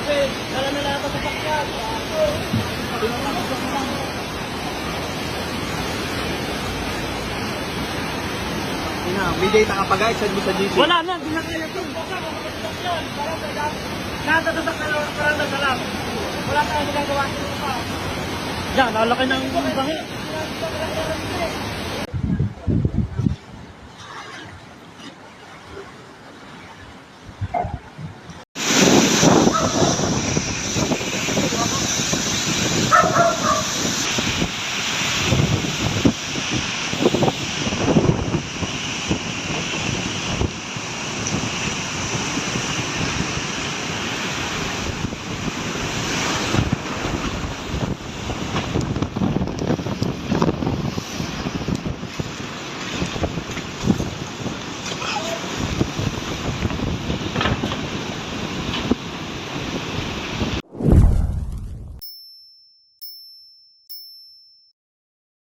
Dala na lahat sa sakyan. May data ka pa guys, send mo sa GC. Wala na, hindi na kaya ito. Lahat na sa parang nasalam. Wala tayong magagawa. Yan, lalaki ng bahi.